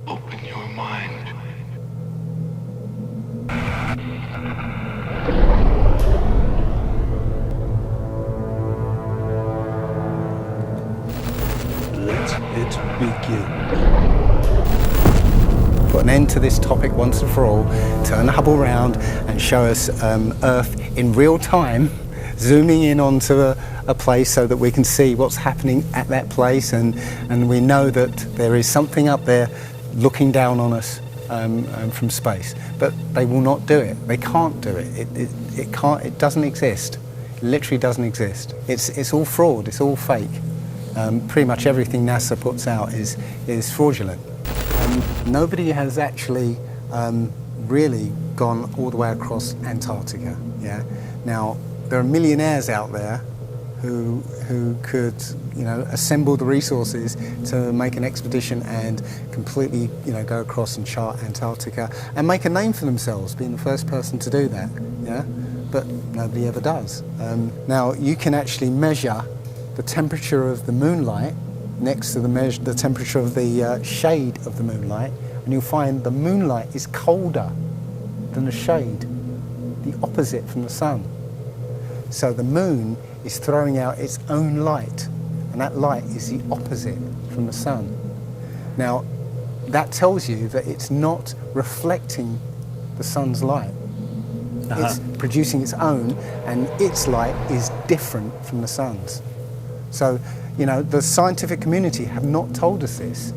Open your mind. Let it begin. Put an end to this topic once and for all, turn the Hubble round and show us Earth in real time, zooming in onto a place so that we can see what's happening at that place, and we know that there is something up there looking down on us from space. But they will not do it. They can't do it. It can't. It doesn't exist. It literally doesn't exist. It's all fraud. It's all fake. Pretty much everything NASA puts out is fraudulent. Nobody has actually really gone all the way across Antarctica. Yeah. Now there are millionaires out there who could, assemble the resources to make an expedition and completely, go across and chart Antarctica and make a name for themselves, being the first person to do that. Yeah. But nobody ever does. Now you can actually measure the temperature of the moonlight next to the temperature of the shade of the moonlight, and you'll find the moonlight is colder than the shade, the opposite from the sun. So the moon is throwing out its own light, and that light is the opposite from the sun. Now, that tells you that it's not reflecting the sun's light. It's producing its own, and its light is different from the sun's. So, the scientific community have not told us this,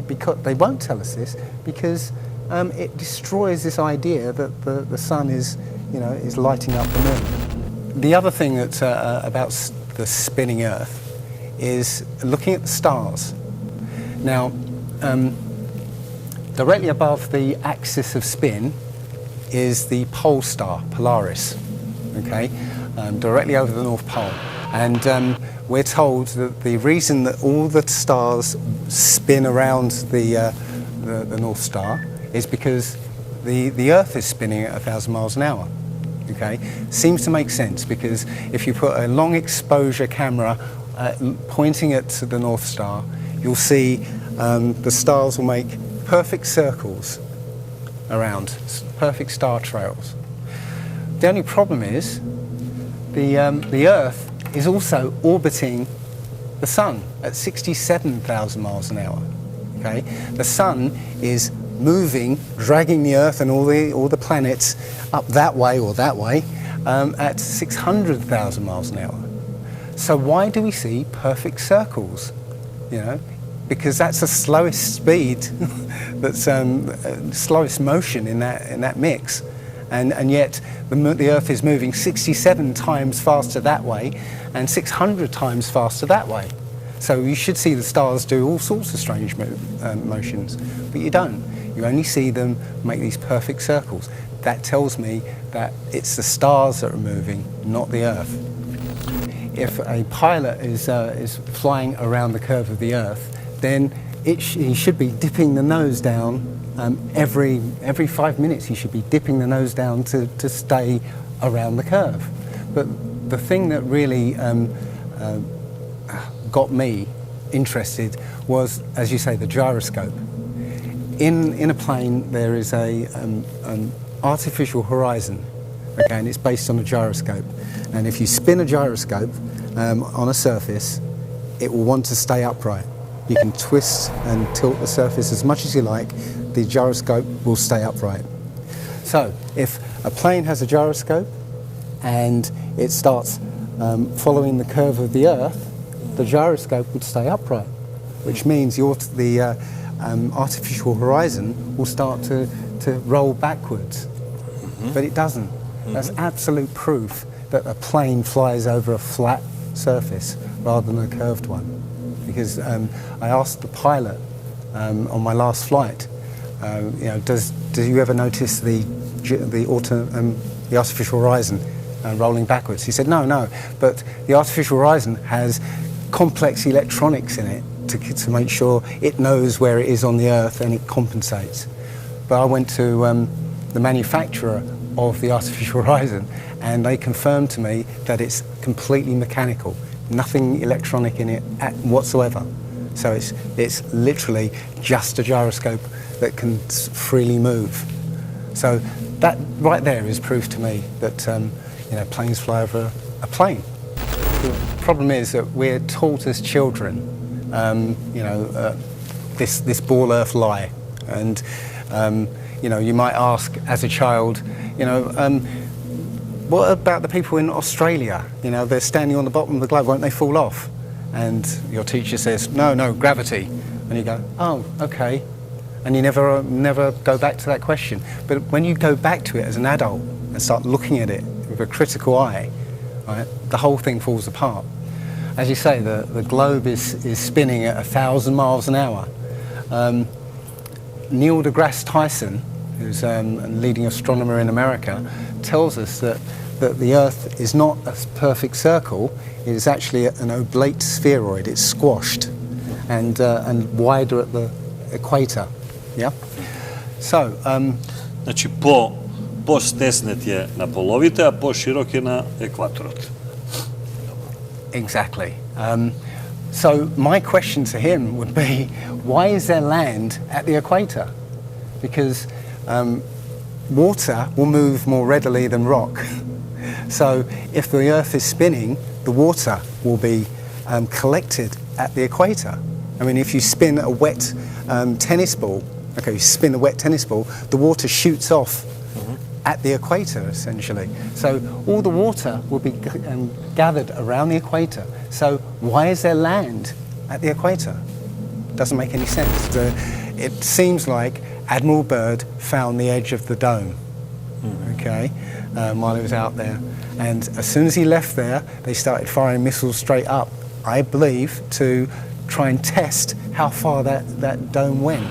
because they won't tell us this because it destroys this idea that the sun is lighting up the moon. The other thing that's about the spinning Earth is looking at the stars. Now, directly above the axis of spin is the pole star, Polaris, directly over the North Pole. And we're told that the reason that all the stars spin around the North Star is because the Earth is spinning at 1,000 miles an hour. Seems to make sense, because if you put a long exposure camera pointing at the North Star, you'll see the stars will make perfect circles around, perfect star trails. The only problem is the Earth is also orbiting the sun at 67,000 miles an hour. The sun is moving, dragging the Earth and all the planets up that way or that way at 600,000 miles an hour. So why do we see perfect circles? Because that's the slowest speed, that's slowest motion in that mix. And yet the Earth is moving 67 times faster that way and 600 times faster that way. So you should see the stars do all sorts of strange motions, but you don't. You only see them make these perfect circles. That tells me that it's the stars that are moving, not the Earth. If a pilot is flying around the curve of the Earth, then he should be dipping the nose down. Every 5 minutes he should be dipping the nose down to stay around the curve. But the thing that really got me interested was, as you say, the gyroscope. In a plane there is an artificial horizon, and it's based on a gyroscope. And if you spin a gyroscope on a surface, it will want to stay upright. You can twist and tilt the surface as much as you like, the gyroscope will stay upright. So if a plane has a gyroscope and it starts following the curve of the Earth, the gyroscope would stay upright, which means the artificial horizon will start to roll backwards. But it doesn't. That's absolute proof that a plane flies over a flat surface rather than a curved one. Because I asked the pilot on my last flight, do you ever notice the artificial horizon rolling backwards? He said, no, but the artificial horizon has complex electronics in it to make sure it knows where it is on the Earth and it compensates. But I went to the manufacturer of the artificial horizon, and they confirmed to me that it's completely mechanical, nothing electronic in it whatsoever. So it's literally just a gyroscope that can freely move. So that right there is proof to me that planes fly over a plane. The problem is that we're taught as children, this ball Earth lie, and you might ask as a child, what about the people in Australia? They're standing on the bottom of the globe, won't they fall off? And your teacher says, no, gravity. And you go, oh, okay. And you never go back to that question. But when you go back to it as an adult and start looking at it with a critical eye, right, the whole thing falls apart. As you say, the globe is spinning at 1,000 miles an hour. Neil deGrasse Tyson, who's a leading astronomer in America, tells us that the Earth is not a perfect circle. It is actually an oblate spheroid. It's squashed and wider at the equator. Yeah. So. Znači po stesnet je na polovite, a po širok je na ekvatorot. Exactly. So my question to him would be, why is there land at the equator? Because water will move more readily than rock. So if the Earth is spinning, the water will be collected at the equator. I mean, if you spin a wet tennis ball, the water shoots off at the equator, essentially. So all the water will be gathered around the equator. So why is there land at the equator? Doesn't make any sense. It seems like Admiral Byrd found the edge of the dome, while he was out there. And as soon as he left there, they started firing missiles straight up, I believe, to try and test how far that dome went.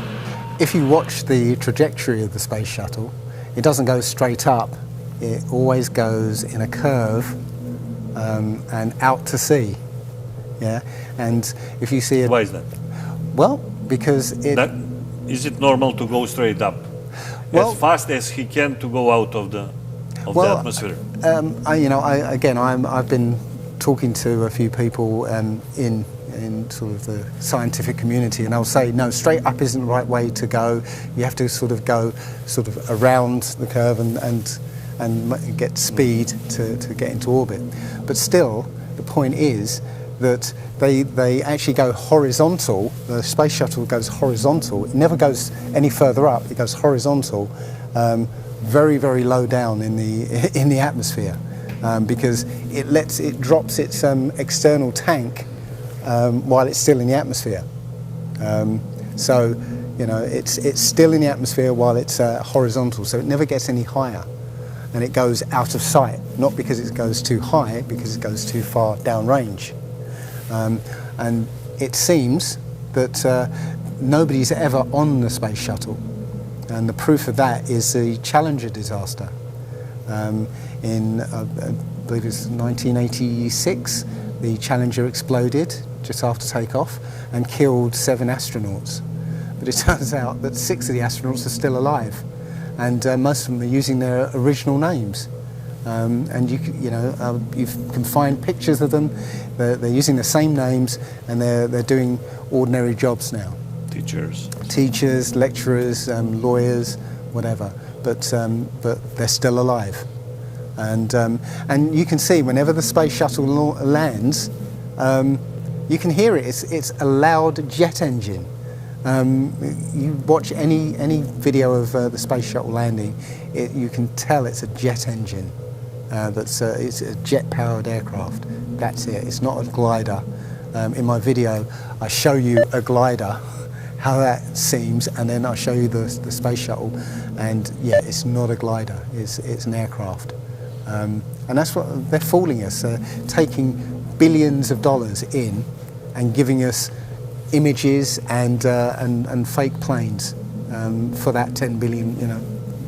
If you watch the trajectory of the space shuttle, it doesn't go straight up. It always goes in a curve and out to sea. Yeah, and if you see it. Why is that? Well, because is it normal to go straight up, as fast as he can, to go out of the atmosphere? I've been talking to a few people in sort of the scientific community, and I'll say, no, straight up isn't the right way to go. You have to sort of go around the curve and get speed to get into orbit. But still, the point is that they actually go horizontal. The space shuttle goes horizontal. It never goes any further up. It goes horizontal, very, very low down in the atmosphere, because it drops its external tank while it's still in the atmosphere. So it's still in the atmosphere while it's horizontal. So it never gets any higher, and it goes out of sight. Not because it goes too high, because it goes too far downrange. And it seems that nobody's ever on the space shuttle, and the proof of that is the Challenger disaster. In I believe it was 1986, the Challenger exploded just after takeoff and killed 7 astronauts. But it turns out that 6 of the astronauts are still alive, and most of them are using their original names. And you can find pictures of them. They're using the same names, and they're doing ordinary jobs now. Teachers, lecturers, lawyers, whatever. But they're still alive. And you can see whenever the space shuttle lands, you can hear it. It's a loud jet engine. You watch any video of the space shuttle landing, you can tell it's a jet engine. It's a jet-powered aircraft. That's it. It's not a glider. In my video, I show you a glider, how that seems, and then I show you the space shuttle. And yeah, it's not a glider. It's an aircraft. And that's what they're fooling us, taking billions of dollars in and giving us images and fake planes for that 10 billion,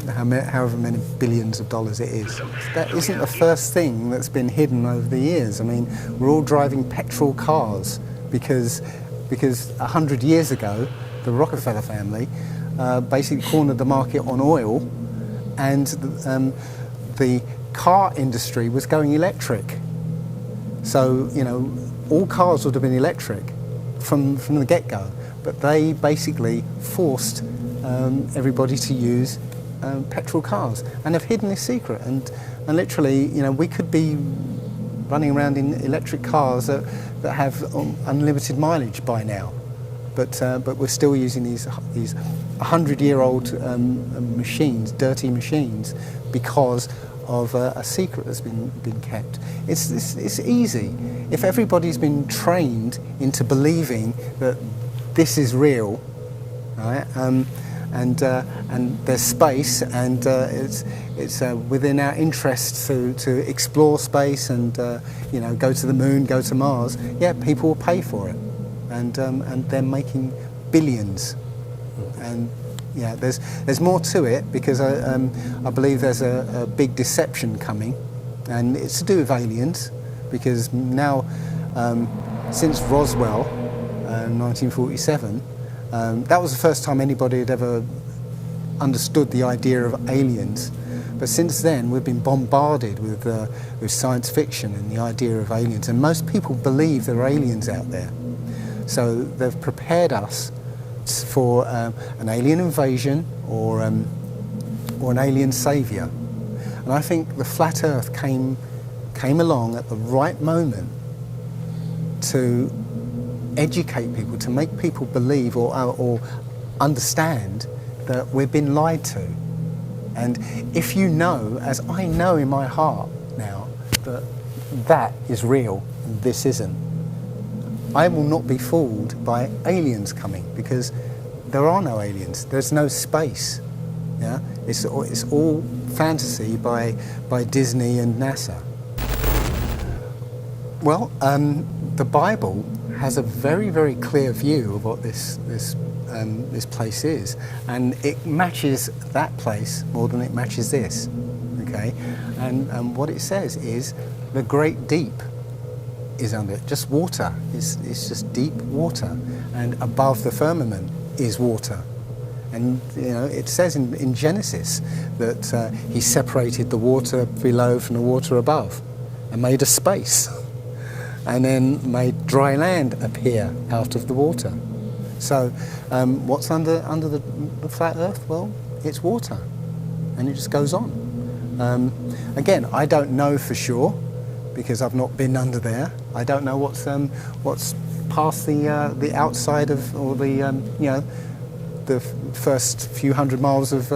however many billions of dollars it is. That isn't the first thing that's been hidden over the years. I mean, we're all driving petrol cars because 100 years ago, the Rockefeller family basically cornered the market on oil, and the car industry was going electric. So, all cars would have been electric. from the get-go, but they basically forced everybody to use petrol cars, and have hidden this secret. And literally, you know, we could be running around in electric cars that have unlimited mileage by now, but we're still using these 100-year-old machines, dirty machines, because of a secret that's been kept. It's easy. If everybody's been trained into believing that this is real, right? And there's space, and it's within our interests to explore space and you know, go to the moon, go to Mars. Yeah, people will pay for it, and they're making billions. And yeah, there's more to it, because I believe there's a big deception coming, and it's to do with aliens, because now since Roswell, 1947. That was the first time anybody had ever understood the idea of aliens. But since then, we've been bombarded with science fiction and the idea of aliens. And most people believe there are aliens out there. So they've prepared us for an alien invasion or an alien saviour. And I think the flat Earth came along at the right moment to educate people, to make people believe or understand that we've been lied to. And if you know, as I know in my heart now, that is real and this isn't, I will not be fooled by aliens coming, because there are no aliens. There's no space. Yeah, it's all fantasy by Disney and NASA. Well, the Bible has a very, very clear view of what this place is, and it matches that place more than it matches this. Okay, and what it says is the great deep is under it. Just water. It's just deep water, and above the firmament is water. And you know, it says in Genesis that he separated the water below from the water above, and made a space. And then made dry land appear out of the water. So what's under the flat Earth? Well, it's water, and it just goes on. Again, I don't know for sure, because I've not been under there. I don't know what's past the outside of, or the you know, the first few hundred miles of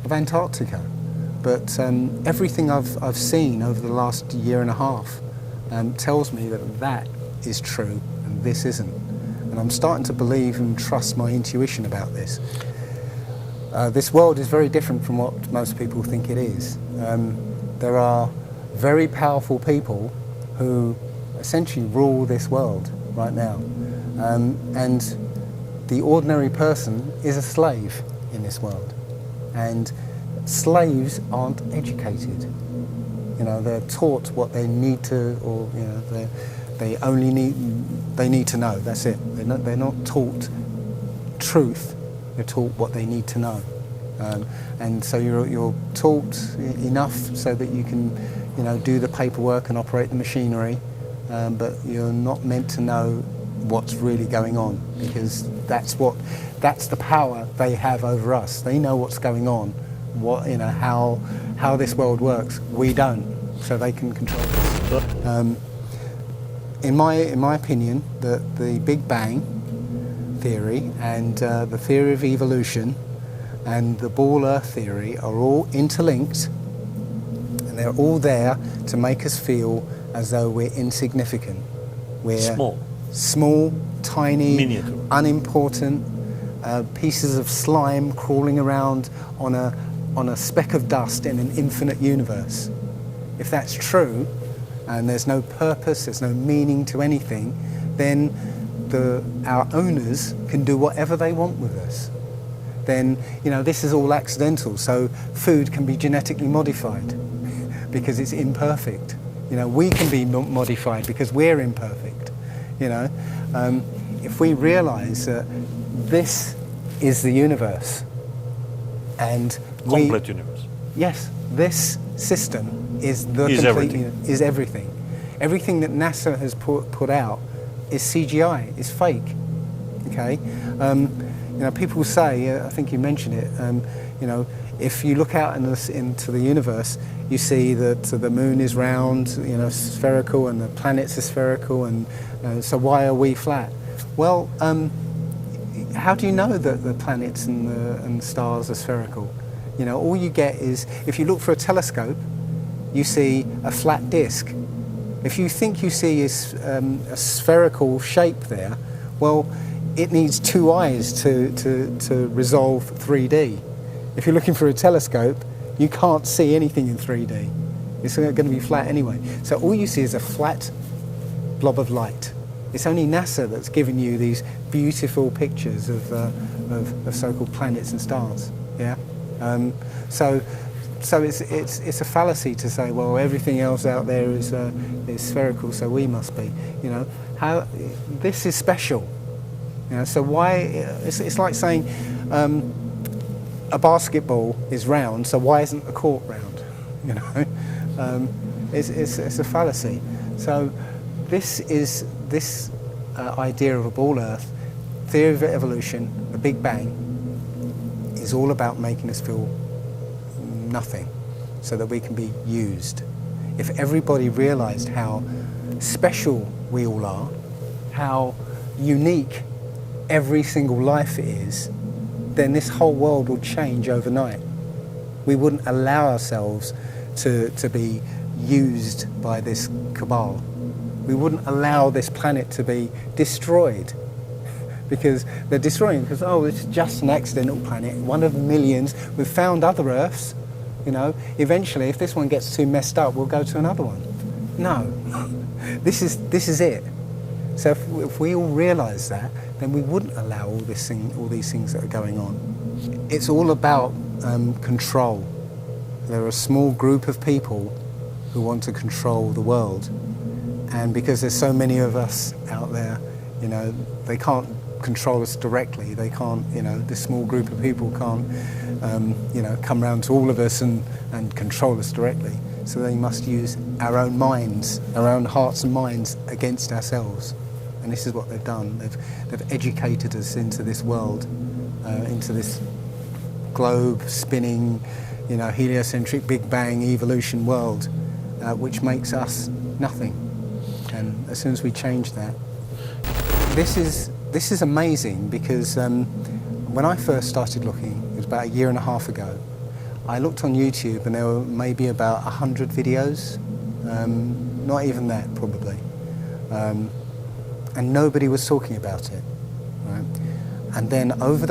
Antarctica. But everything I've seen over the last year and a half tells me that is true and this isn't. And I'm starting to believe and trust my intuition about this. This world is very different from what most people think it is. There are very powerful people who essentially rule this world right now. And the ordinary person is a slave in this world. And slaves aren't educated. You know, they're taught what they need to, or you know, they need to know. That's it. They're not taught truth. They're taught what they need to know, and so you're taught enough so that you can, you know, do the paperwork and operate the machinery, but you're not meant to know what's really going on, because that's the power they have over us. They know what's going on. What, you know, how this world works. We don't, so they can control us. In my opinion, the Big Bang theory and the theory of evolution and the ball Earth theory are all interlinked, and they're all there to make us feel as though we're insignificant. We're small, tiny, miniature, unimportant pieces of slime crawling around on a speck of dust in an infinite universe. If that's true, and there's no purpose, there's no meaning to anything, then our owners can do whatever they want with us. Then, you know, this is all accidental, so food can be genetically modified because it's imperfect. You know, we can be modified because we're imperfect. You know, if we realise that this is the universe, and complete universe. Yes, this system is everything. Everything that NASA has put out is CGI, is fake. Okay, you know, people say, I think you mentioned it. You know, if you look out into the universe, you see that the moon is round, you know, spherical, and the planets are spherical, and so why are we flat? Well, how do you know that the planets and the stars are spherical? You know, all you get is, if you look for a telescope, you see a flat disk. If you think you see a spherical shape there, well, it needs two eyes to resolve 3D. If you're looking for a telescope, you can't see anything in 3D. It's going to be flat anyway. So all you see is a flat blob of light. It's only NASA that's given you these beautiful pictures of so-called planets and stars. Yeah. So it's a fallacy to say, well, everything else out there is spherical, so we must be. You know, how this is special. You know, so why? It's like saying a basketball is round, so why isn't the court round? You know, it's a fallacy. So this idea of a ball Earth, theory of evolution, the Big Bang, is all about making us feel nothing, so that we can be used. If everybody realised how special we all are, how unique every single life is, then this whole world would change overnight. We wouldn't allow ourselves to be used by this cabal. We wouldn't allow this planet to be destroyed, because they're destroying, because, oh, it's just an accidental planet, one of millions. We've found other Earths, you know. Eventually, if this one gets too messed up, we'll go to another one. No, this is it. So if we all realise that, then we wouldn't allow all these things that are going on. It's all about control. There are a small group of people who want to control the world, and because there's so many of us out there, you know, they can't control us directly. They can't, you know, this small group of people can't, you know, come round to all of us and control us directly. So they must use our own minds, our own hearts and minds against ourselves. And this is what they've done. They've educated us into this world, into this globe spinning, you know, heliocentric Big Bang evolution world, which makes us nothing. And as soon as we change that, this is amazing, because when I first started looking, it was about 1.5 years ago, I looked on YouTube and there were maybe about 100 videos, not even that probably, and nobody was talking about it, right? And then over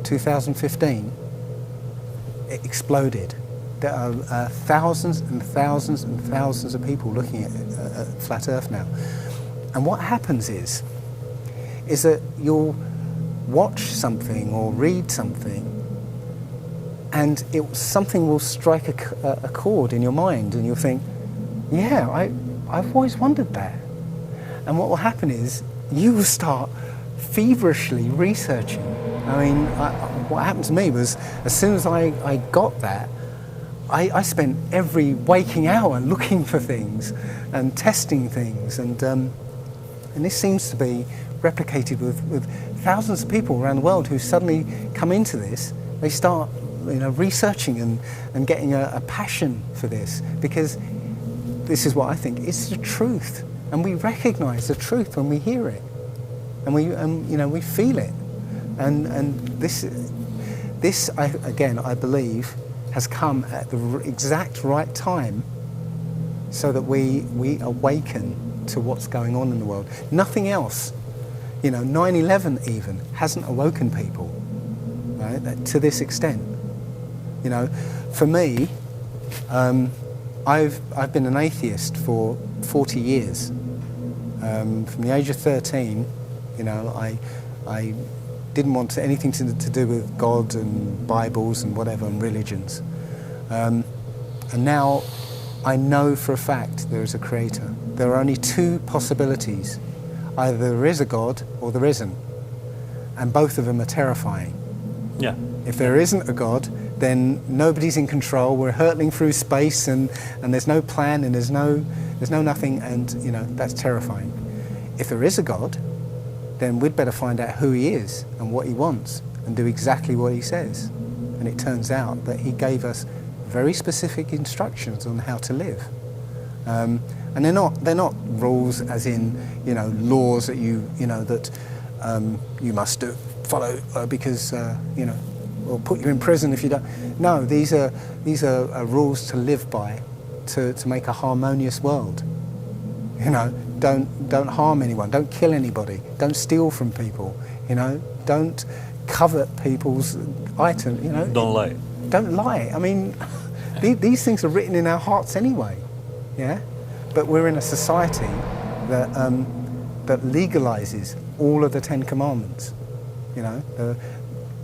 2015, it exploded. There are thousands and thousands and thousands of people looking at Flat Earth now. And what happens is that you'll watch something or read something, and something will strike a chord in your mind, and you'll think, yeah, I've always wondered that. And what will happen is you will start feverishly researching. I mean, what happened to me was, as soon as I got that, I spent every waking hour looking for things and testing things, and this seems to be replicated with thousands of people around the world who suddenly come into this. They start, you know, researching and getting a passion for this, because this is what I think, it's the truth, and we recognise the truth when we hear it, and we feel it, and this I believe has come at the exact right time, so that we awaken to what's going on in the world. Nothing else, you know, 9/11 even hasn't awoken people, right, to this extent. You know, for me, I've been an atheist for 40 years. From the age of 13, you know, I didn't want anything to do with God and Bibles and whatever and religions. And now I know for a fact there is a creator. There are only two possibilities. Either there is a God or there isn't. And both of them are terrifying. Yeah. If there isn't a God, then nobody's in control. We're hurtling through space, and there's no plan, and there's no nothing, and you know, that's terrifying. If there is a God, then we'd better find out who he is and what he wants and do exactly what he says. And it turns out that he gave us very specific instructions on how to live. And they're not rules as in, laws that you must follow because, or put you in prison if you don't. No, these are rules to live by, to make a harmonious world. Don't harm anyone, don't kill anybody, don't steal from people, don't covet people's items, Don't lie. Don't lie. I mean, these things are written in our hearts anyway, yeah? But we're in a society that legalizes all of the 10 Commandments,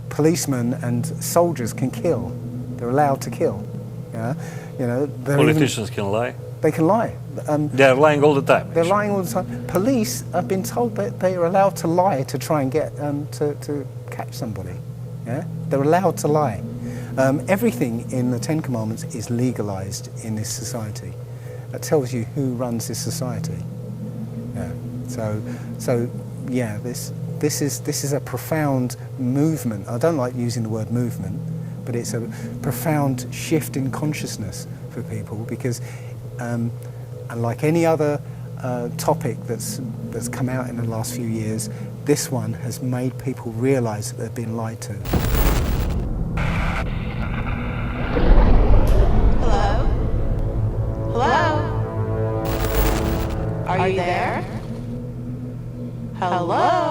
Policemen and soldiers can kill. They're allowed to kill, yeah? Politicians can lie. They can lie. They're lying all the time. They're lying all the time. Police have been told that they are allowed to lie to try and get to catch somebody. Yeah, they're allowed to lie. Everything in the 10 Commandments is legalized in this society. That tells you who runs this society. Yeah. So yeah, this is a profound movement. I don't like using the word movement, but it's a profound shift in consciousness for people because. And like any other topic that's come out in the last few years, this one has made people realise that they've been lied to. Hello? Hello? Are you there? Hello?